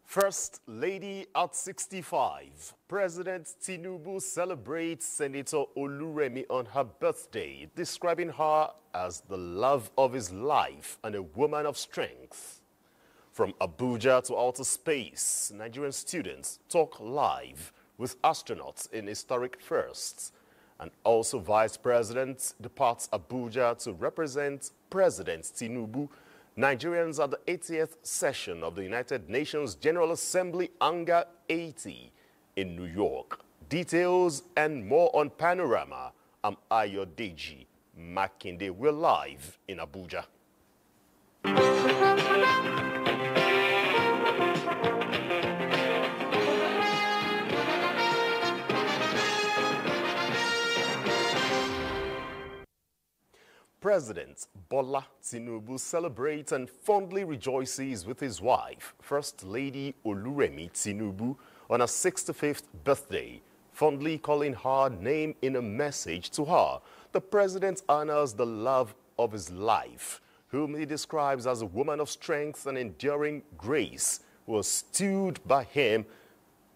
First Lady at 65, President Tinubu celebrates Senator Oluremi on her birthday, describing her as the love of his life and a woman of strength. From Abuja to outer space, Nigerian students talk live with astronauts in historic firsts. And also Vice President departs Abuja to represent President Tinubu. Nigerians at the 80th session of the United Nations General Assembly Anga 80 in New York. Details and more on Panorama. I'm Ayodeji Makinde. We're live in Abuja. President Bola Tinubu celebrates and fondly rejoices with his wife, First Lady Oluremi Tinubu, on her 65th birthday, fondly calling her name in a message to her. The president honors the love of his life, whom he describes as a woman of strength and enduring grace, who has stood by him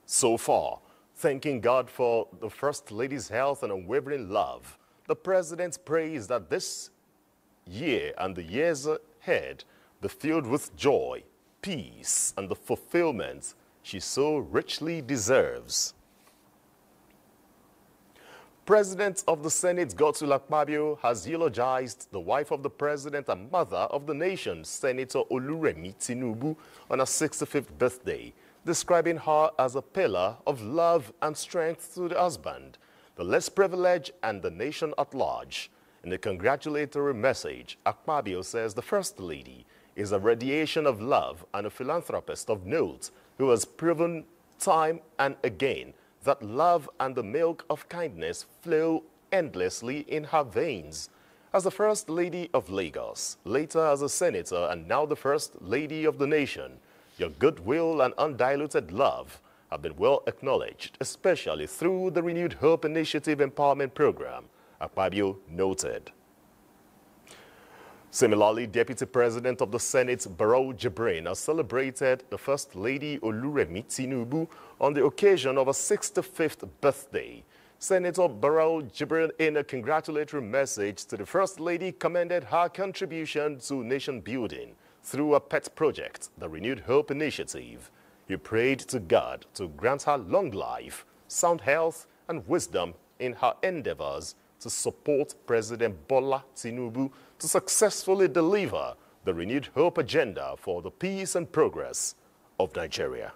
so far, thanking God for the First Lady's health and unwavering love. The president prays that this year and the years ahead be filled with joy, peace, and the fulfillment she so richly deserves. President of the Senate, Godswill Akpabio, has eulogized the wife of the president and mother of the nation, Senator Oluremi Tinubu, on her 65th birthday, describing her as a pillar of love and strength to the husband, the less privileged, and the nation at large. In a congratulatory message, Akpabio says the First Lady is a radiation of love and a philanthropist of note who has proven time and again that love and the milk of kindness flow endlessly in her veins. As the First Lady of Lagos, later as a senator, and now the First Lady of the nation, your goodwill and undiluted love have been well acknowledged, especially through the Renewed Hope Initiative Empowerment Program, Akpabio noted. Similarly, Deputy President of the Senate, Barrow Jibrin, has celebrated the First Lady Oluremi Tinubu on the occasion of her 65th birthday. Senator Barrow Jibrin, in a congratulatory message to the First Lady, commended her contribution to nation building through a pet project, the Renewed Hope Initiative. He prayed to God to grant her long life, sound health, and wisdom in her endeavors to support President Bola Tinubu to successfully deliver the Renewed Hope agenda for the peace and progress of Nigeria.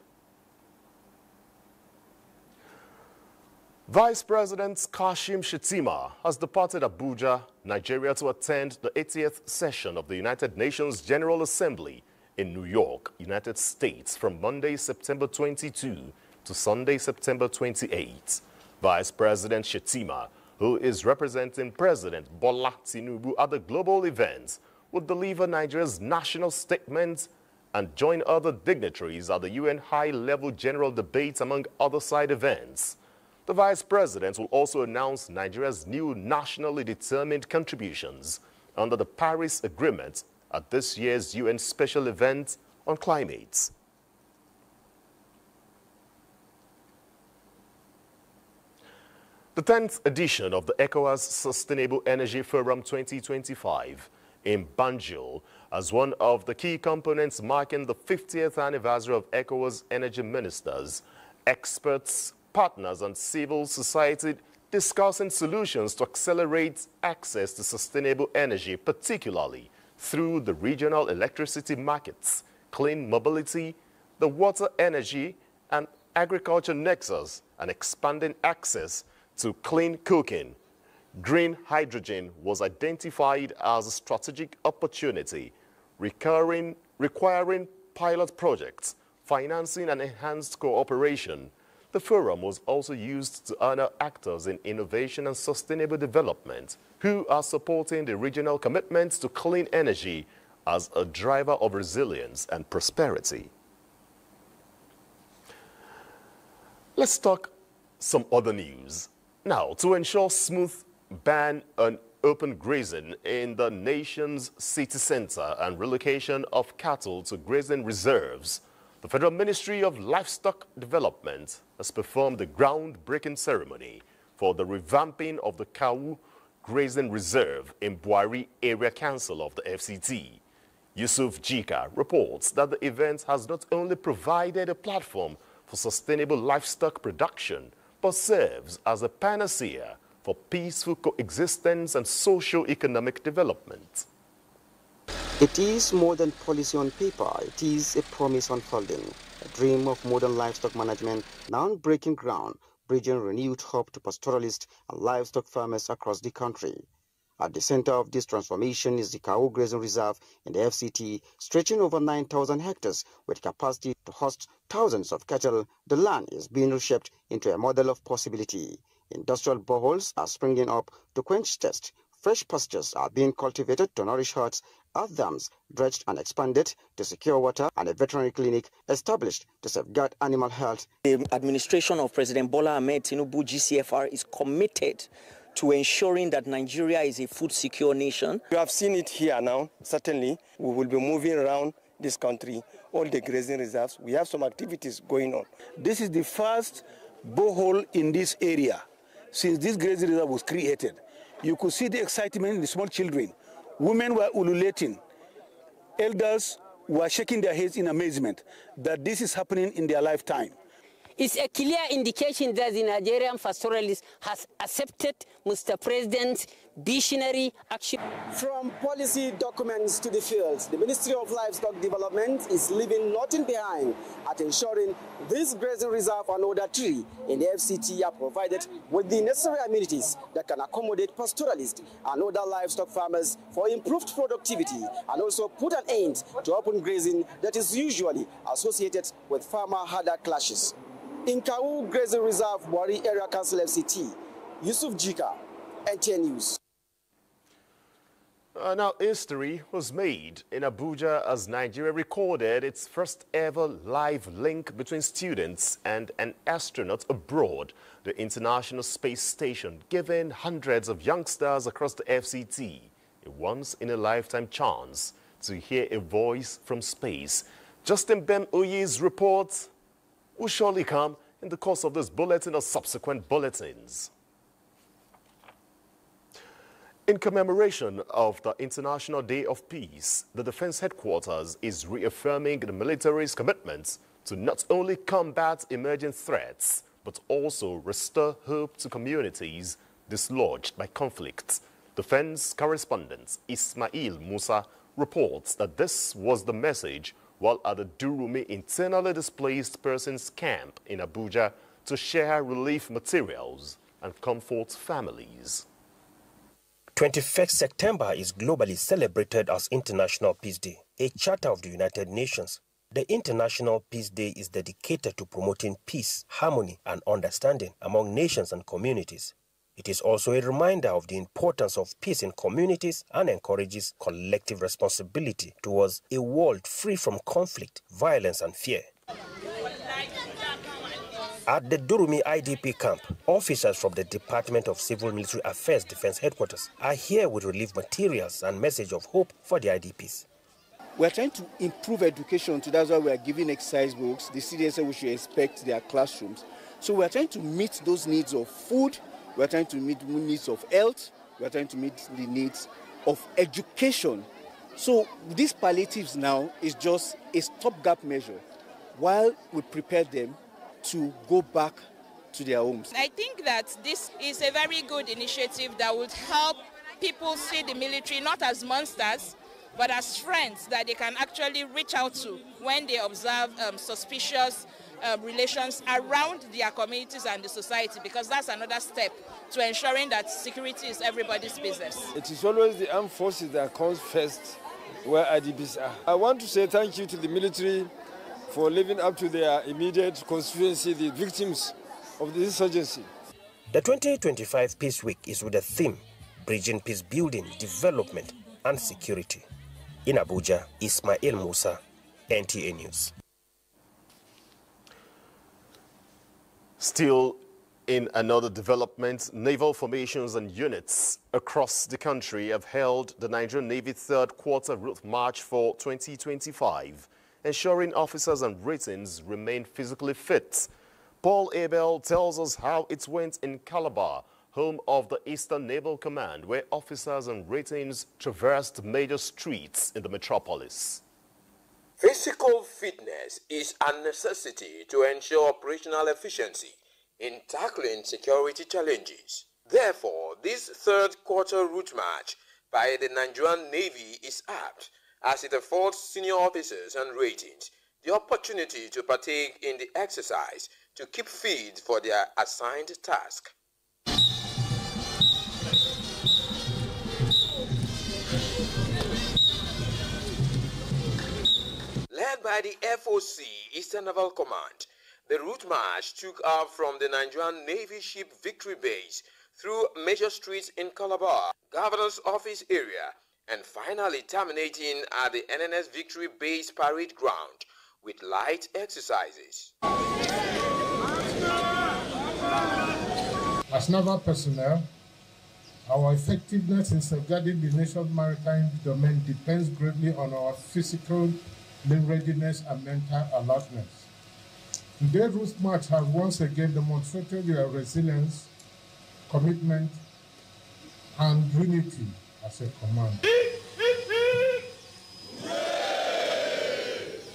Vice President Kashim Shettima has departed Abuja, Nigeria, to attend the 80th session of the United Nations General Assembly in New York, United States, from Monday, September 22 to Sunday, September 28. Vice President Shettima, who is representing President Bola Tinubu at the global event, will deliver Nigeria's national statement and join other dignitaries at the UN high-level general debate, among other side events. The Vice President will also announce Nigeria's new nationally determined contributions under the Paris Agreement at this year's UN special event on climate. The 10th edition of the ECOWAS Sustainable Energy Forum 2025 in Banjul, as one of the key components marking the 50th anniversary of ECOWAS energy ministers, experts, partners, and civil society discussing solutions to accelerate access to sustainable energy, particularly through the regional electricity markets, clean mobility, the water, energy, and agriculture nexus, and expanding access to clean cooking. Green hydrogen was identified as a strategic opportunity, requiring pilot projects, financing, and enhanced cooperation. The forum was also used to honor actors in innovation and sustainable development who are supporting the regional commitments to clean energy as a driver of resilience and prosperity. Let's talk some other news. Now, to ensure smooth ban on open grazing in the nation's city center and relocation of cattle to grazing reserves, the Federal Ministry of Livestock Development has performed a groundbreaking ceremony for the revamping of the Kawu Grazing Reserve in Buari Area Council of the FCT. Yusuf Jika reports that the event has not only provided a platform for sustainable livestock production, but serves as a panacea for peaceful coexistence and socio-economic development. It is more than policy on paper, it is a promise unfolding, a dream of modern livestock management now breaking ground, bridging renewed hope to pastoralists and livestock farmers across the country. At the center of this transformation is the Kawu Grazing Reserve in the FCT, stretching over 9,000 hectares with capacity to host thousands of cattle. The land is being reshaped into a model of possibility. Industrial boreholes are springing up to quench thirst. Fresh pastures are being cultivated to nourish herds, earth dams dredged and expanded to secure water, and a veterinary clinic established to safeguard animal health. The administration of President Bola Ahmed Tinubu GCFR is committed to ensuring that Nigeria is a food secure nation. You have seen it here now. Certainly, we will be moving around this country, all the grazing reserves. We have some activities going on. This is the first borehole in this area since this grazing reserve was created. You could see the excitement in the small children. Women were ululating. Elders were shaking their heads in amazement that this is happening in their lifetime. It's a clear indication that the Nigerian pastoralist has accepted Mr. President's visionary action. From policy documents to the fields, the Ministry of Livestock Development is leaving nothing behind at ensuring this grazing reserve and other tree in the FCT are provided with the necessary amenities that can accommodate pastoralists and other livestock farmers for improved productivity and also put an end to open grazing that is usually associated with farmer-herder clashes. In Kawu Grazing Reserve, Buari Area Council FCT, Yusuf Jika, NTN News. Now, history was made in Abuja as Nigeria recorded its first ever live link between students and an astronaut abroad, the International Space Station, giving hundreds of youngsters across the FCT a once-in-a-lifetime chance to hear a voice from space. Justin Ben Oye's report will surely come in the course of this bulletin or subsequent bulletins. In commemoration of the International Day of Peace, the Defense Headquarters is reaffirming the military's commitment to not only combat emerging threats, but also restore hope to communities dislodged by conflict. Defense correspondent Ismail Musa reports that this was the message while at the Durumi internally displaced persons camp in Abuja to share relief materials and comfort families. 21st September is globally celebrated as International Peace Day, a charter of the United Nations. The International Peace Day is dedicated to promoting peace, harmony, and understanding among nations and communities. It is also a reminder of the importance of peace in communities and encourages collective responsibility towards a world free from conflict, violence, and fear. At the Durumi IDP camp, officers from the Department of Civil Military Affairs Defense Headquarters are here with relief materials and message of hope for the IDPs. We're trying to improve education, so that's why we are giving exercise books. The students said we should inspect their classrooms. So we're trying to meet those needs of food, we're trying to meet the needs of health, we're trying to meet the needs of education. So these palliatives now is just a stopgap measure while we prepare them to go back to their homes. I think that this is a very good initiative that would help people see the military not as monsters, but as friends that they can actually reach out to when they observe suspicious relations around their communities and the society, because that's another step to ensuring that security is everybody's business. It is always the armed forces that comes first where IDPs are. I want to say thank you to the military for living up to their immediate constituency, the victims of the insurgency. The 2025 Peace Week is with the theme Bridging Peace Building, Development and Security. In Abuja, Ismail Musa, NTA News. Still in another development, naval formations and units across the country have held the Nigerian Navy third quarter route march for 2025, ensuring officers and ratings remain physically fit. Paul Abel tells us how it went in Calabar, home of the Eastern Naval Command, where officers and ratings traversed major streets in the metropolis. Physical fitness is a necessity to ensure operational efficiency in tackling security challenges. Therefore, this third quarter route march by the Nigerian Navy is apt as it affords senior officers and ratings the opportunity to partake in the exercise to keep fit for their assigned task. Led by the FOC Eastern Naval Command, the route march took off from the Nigerian Navy Ship Victory Base through major streets in Calabar, Governor's Office area, and finally terminating at the NNS Victory Base Parade Ground with light exercises. As naval personnel, our effectiveness in safeguarding the nation's maritime domain depends greatly on our physical readiness and mental alertness. Today's route march has once again demonstrated their resilience, commitment, and unity as a command.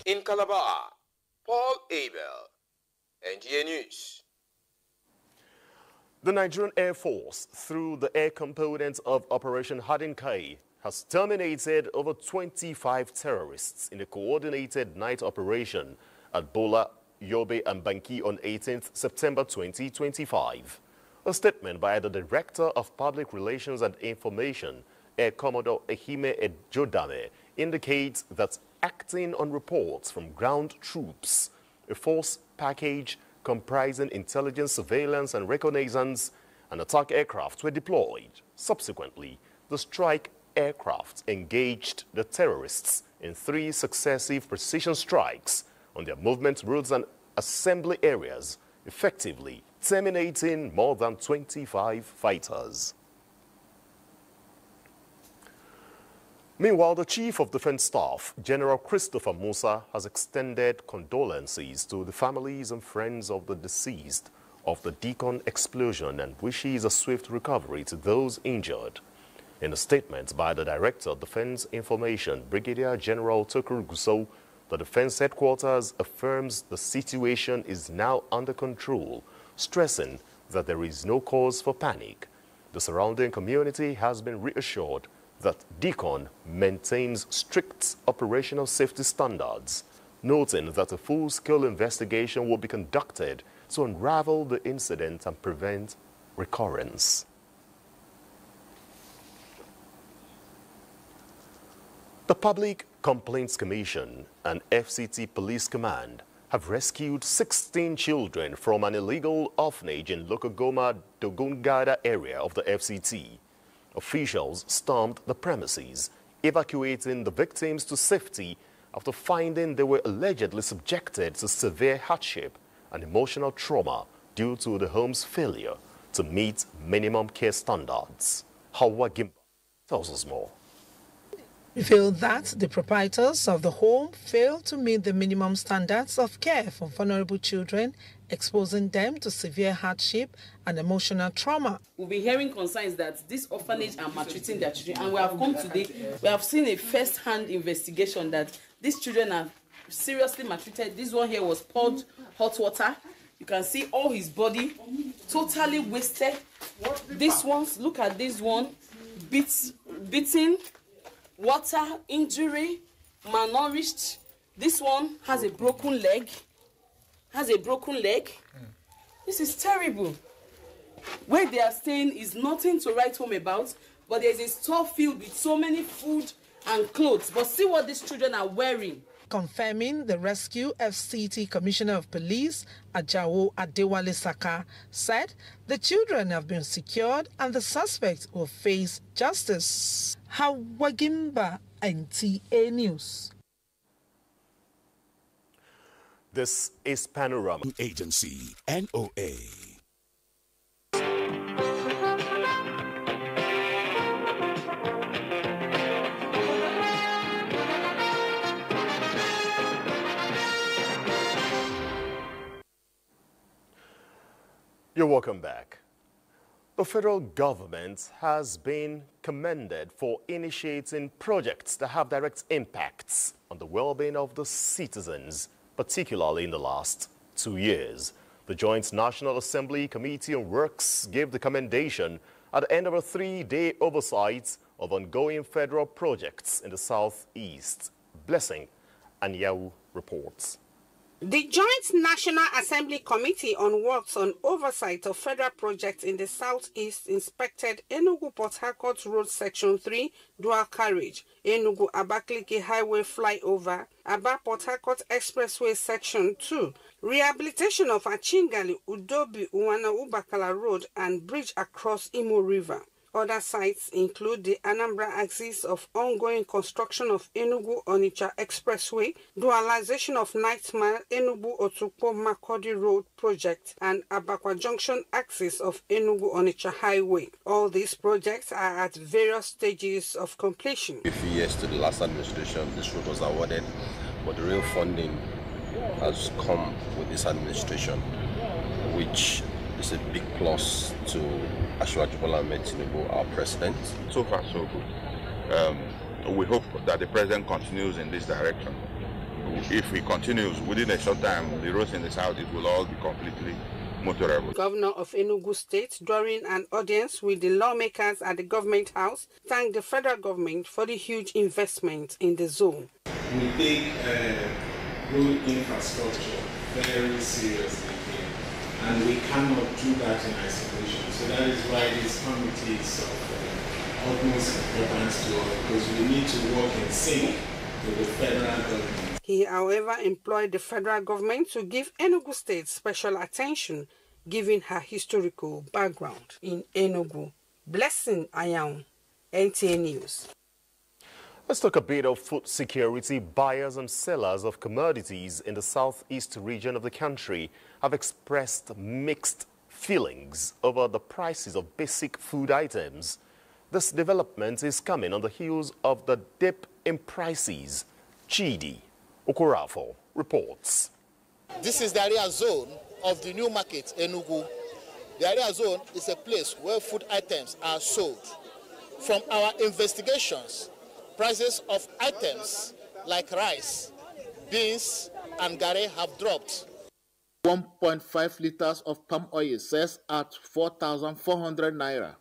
In Calabar, Paul Abel, NTA News. The Nigerian Air Force, through the air component of Operation Hadinkai, has terminated over 25 terrorists in a coordinated night operation at Bola, Yobe and Banki on 18th September 2025. A statement by the Director of Public Relations and Information, Air Commodore Ehime Ejodame, indicates that acting on reports from ground troops, a force package comprising intelligence, surveillance and reconnaissance and attack aircraft were deployed. Subsequently, the strike aircraft engaged the terrorists in 3 successive precision strikes on their movement routes and assembly areas, effectively terminating more than 25 fighters. Meanwhile, the Chief of Defense Staff, General Christopher Musa, has extended condolences to the families and friends of the deceased of the Deacon explosion and wishes a swift recovery to those injured. In a statement by the Director of Defense Information, Brigadier General Tukur Gusau, the Defense Headquarters affirms the situation is now under control, stressing that there is no cause for panic. The surrounding community has been reassured that Deacon maintains strict operational safety standards, noting that a full-scale investigation will be conducted to unravel the incident and prevent recurrence. The Public Complaints Commission and FCT Police Command have rescued 16 children from an illegal orphanage in Lokogoma Dogungada area of the FCT. Officials stormed the premises, evacuating the victims to safety after finding they were allegedly subjected to severe hardship and emotional trauma due to the home's failure to meet minimum care standards. Hawa Gimba tells us more. Revealed that the proprietors of the home failed to meet the minimum standards of care for vulnerable children, exposing them to severe hardship and emotional trauma. We'll be hearing concerns that this orphanage are maltreating their children, and we have come today, we have seen a first-hand investigation that these children are seriously maltreated. This one here was poured hot water. You can see all his body totally wasted. This one's, look at this one, beaten, water, injury, malnourished. This one has a broken leg. This is terrible. Where they are staying is nothing to write home about, but there's a store filled with so many food and clothes. But see what these children are wearing. Confirming the rescue, FCT Commissioner of Police, Ajawo Adewale Saka, said the children have been secured and the suspects will face justice. Hawagimba, NTA News. This is Panorama. Agency, NOA. You're welcome back. The federal government has been commended for initiating projects that have direct impacts on the well-being of the citizens, particularly in the last 2 years. The Joint National Assembly Committee on Works gave the commendation at the end of a 3-day oversight of ongoing federal projects in the Southeast. Blessing Anyawu reports. The Joint National Assembly Committee on Works on Oversight of Federal Projects in the Southeast inspected Enugu-Port Harcourt Road Section 3 Dual Carriage, Enugu-Abakaliki Highway Flyover, Aba-Port Harcourt Expressway Section 2, rehabilitation of Achingali, Udobi, Uwana-Ubakala Road and bridge across Imo River. Other sites include the Anambra axis of ongoing construction of Enugu-Onitsha Expressway, dualization of Night Mile Enugu-Otukpo-Makurdi Road project, and Abakwa Junction axis of Enugu-Onitsha Highway. All these projects are at various stages of completion. A few years to the last administration, this road was awarded, but the real funding has come with this administration, which is a big plus to Asiwaju Bola Ahmed Tinubu, our president. So far, so good. We hope that the president continues in this direction. If he continues, within a short time, the roads in the south will all be completely motorable. Governor of Enugu State, during an audience with the lawmakers at the government house, thanked the federal government for the huge investment in the zone. We take road infrastructure very seriously. And we cannot do that in isolation. So that is why this committee is of utmost importance to us, because we need to work in sync with the federal government. He, however, employed the federal government to give Enugu State special attention, given her historical background in Enugu. Blessing Ayaun, NTA News. Let's talk a bit of food security. Buyers and sellers of commodities in the southeast region of the country have expressed mixed feelings over the prices of basic food items. This development is coming on the heels of the dip in prices. Chidi Okorafo reports. This is the area zone of the new market, Enugu. The area zone is a place where food items are sold. From our investigations, prices of items like rice, beans, and garri have dropped. 1.5 liters of palm oil sells at 4,400 naira,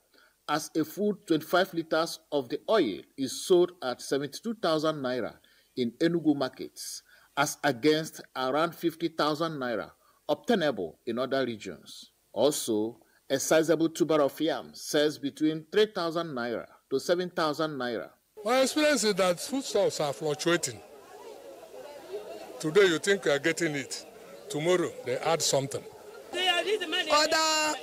as a full 25 liters of the oil is sold at 72,000 naira in Enugu markets, as against around 50,000 naira obtainable in other regions. Also, a sizable tuber of yam sells between 3,000 naira to 7,000 naira. My experience is that foodstuffs are fluctuating. Today you think you are getting it. Tomorrow they add something. Other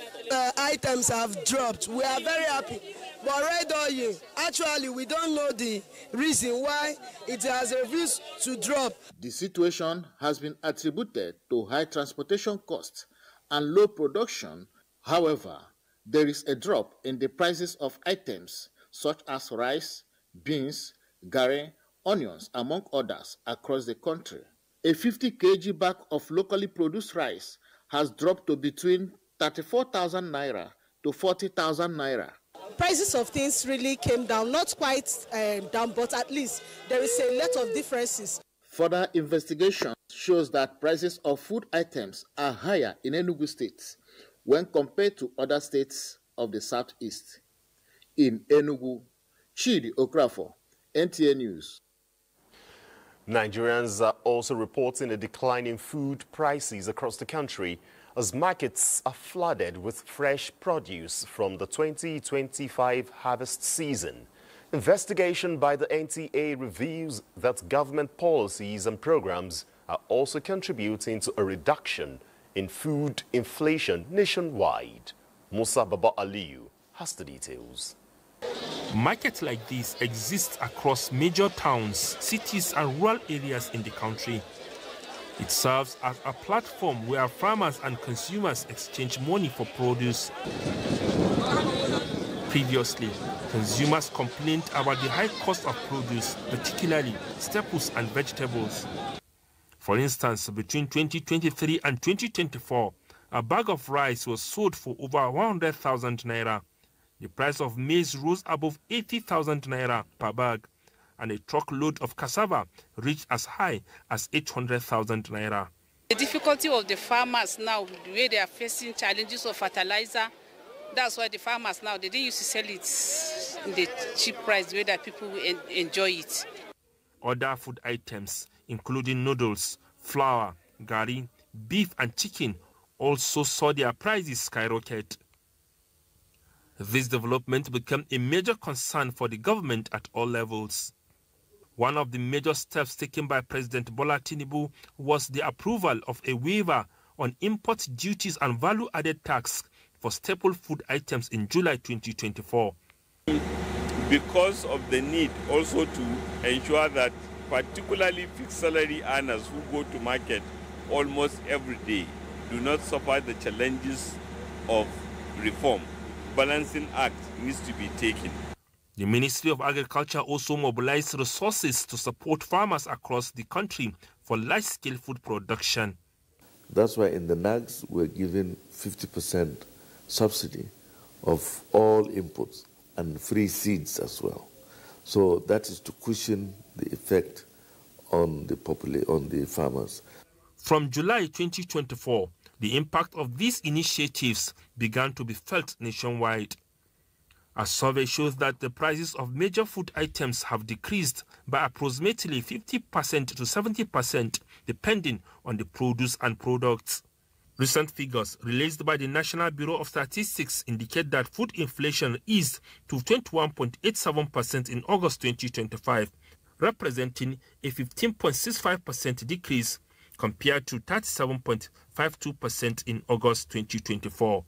items have dropped. We are very happy. But red oil, actually we don't know the reason why it has refused to drop. The situation has been attributed to high transportation costs and low production. However, there is a drop in the prices of items such as rice, beans, garri, onions, among others, across the country. A 50 kg bag of locally produced rice has dropped to between 34,000 naira to 40,000 naira. Prices of things really came down, not quite down, but at least there is a lot of differences. Further investigation shows that prices of food items are higher in Enugu State when compared to other states of the southeast. In Enugu, Chidi Okorafo, NTA News. Nigerians are also reporting a decline in food prices across the country as markets are flooded with fresh produce from the 2025 harvest season. Investigation by the NTA reveals that government policies and programs are also contributing to a reduction in food inflation nationwide. Musa Baba Aliyu has the details. Markets like this exist across major towns, cities and rural areas in the country. It serves as a platform where farmers and consumers exchange money for produce. Previously, consumers complained about the high cost of produce, particularly staples and vegetables. For instance, between 2023 and 2024, a bag of rice was sold for over 100,000 naira. The price of maize rose above 80,000 naira per bag, and a truckload of cassava reached as high as 800,000 naira. The difficulty of the farmers now, the way they are facing challenges of fertilizer, that's why the farmers now, they didn't used to sell it in the cheap price, the way that people enjoy it. Other food items, including noodles, flour, gari, beef and chicken, also saw their prices skyrocket. This development became a major concern for the government at all levels. One of the major steps taken by President Bola Tinubu was the approval of a waiver on import duties and value-added tax for staple food items in July 2024. Because of the need also to ensure that particularly fixed salary earners who go to market almost every day do not suffer the challenges of reform, balancing act needs to be taken. The Ministry of Agriculture also mobilized resources to support farmers across the country for large-scale food production. That's why in the NAGs we're given 50% subsidy of all inputs and free seeds as well. So that is to cushion the effect on the farmers. From July 2024, the impact of these initiatives began to be felt nationwide. A survey shows that the prices of major food items have decreased by approximately 50% to 70%, depending on the produce and products. Recent figures released by the National Bureau of Statistics indicate that food inflation eased to 21.87% in August 2025, representing a 15.65% decrease compared to 37.52% in August 2024.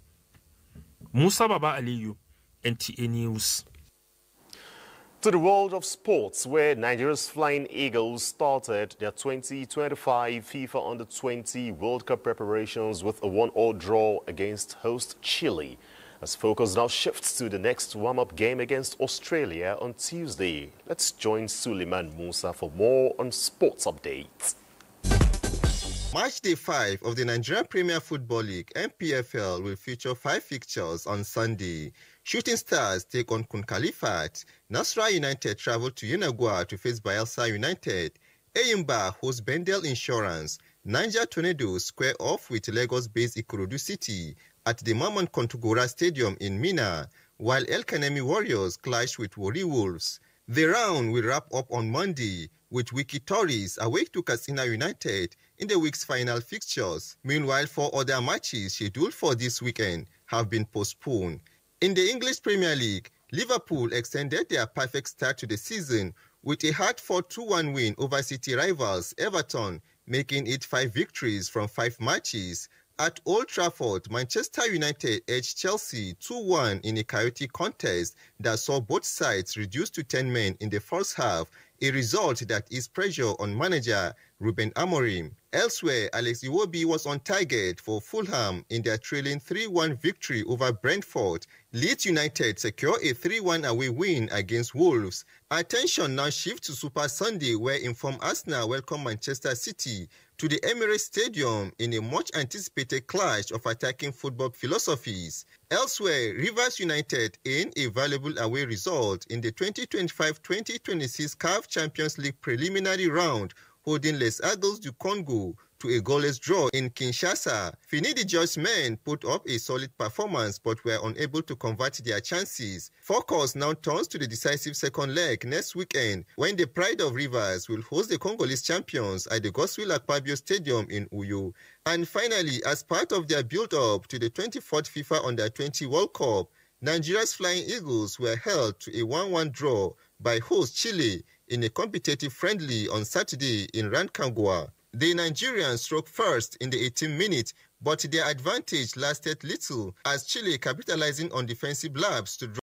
Musa Baba Aliyu, NTA News. To the world of sports, where Nigeria's Flying Eagles started their 2025 FIFA Under-20 World Cup preparations with a 1-1 draw against host Chile, as focus now shifts to the next warm-up game against Australia on Tuesday. Let's join Suleiman Musa for more on sports updates. Match Day 5 of the Nigerian Premier Football League (NPFL) will feature 5 fixtures on Sunday. Shooting Stars take on Kun Khalifat. Nasra United travel to Yenagoa to face Bayelsa United. Eyimba hosts Bendel Insurance. Niger Tornadoes square off with Lagos-based Ikorodu City at the Mamman Kontagora Stadium in Minna, while El Kanemi Warriors clash with Warri Wolves. The round will wrap up on Monday with Wiki Tories away to Katsina United in the week's final fixtures. Meanwhile, 4 other matches scheduled for this weekend have been postponed. In the English Premier League, Liverpool extended their perfect start to the season with a hard-fought 2-1 win over City rivals Everton, making it 5 victories from 5 matches. At Old Trafford, Manchester United edged Chelsea 2-1 in a chaotic contest that saw both sides reduced to 10 men in the first half, a result that eased pressure on manager Ruben Amorim. Elsewhere, Alex Iwobi was on target for Fulham in their trailing 3-1 victory over Brentford. Leeds United secure a 3-1 away win against Wolves. Attention now shifts to Super Sunday, where informed Arsenal welcome Manchester City to the Emirates Stadium in a much-anticipated clash of attacking football philosophies. Elsewhere, Rivers United earned a valuable away result in the 2025-2026 CAF Champions League preliminary round, holding Les Aigles du Congo to a goalless draw in Kinshasa. Finidi George's men put up a solid performance but were unable to convert their chances. Focus now turns to the decisive second leg next weekend when the Pride of Rivers will host the Congolese champions at the Godswill Akpabio Stadium in Uyo. And finally, as part of their build-up to the 24th FIFA Under-20 World Cup, Nigeria's Flying Eagles were held to a 1-1 draw by host Chile in a competitive friendly on Saturday in Rancagua. The Nigerians struck first in the 18th minute, but their advantage lasted little as Chile capitalizing on defensive lapse to draw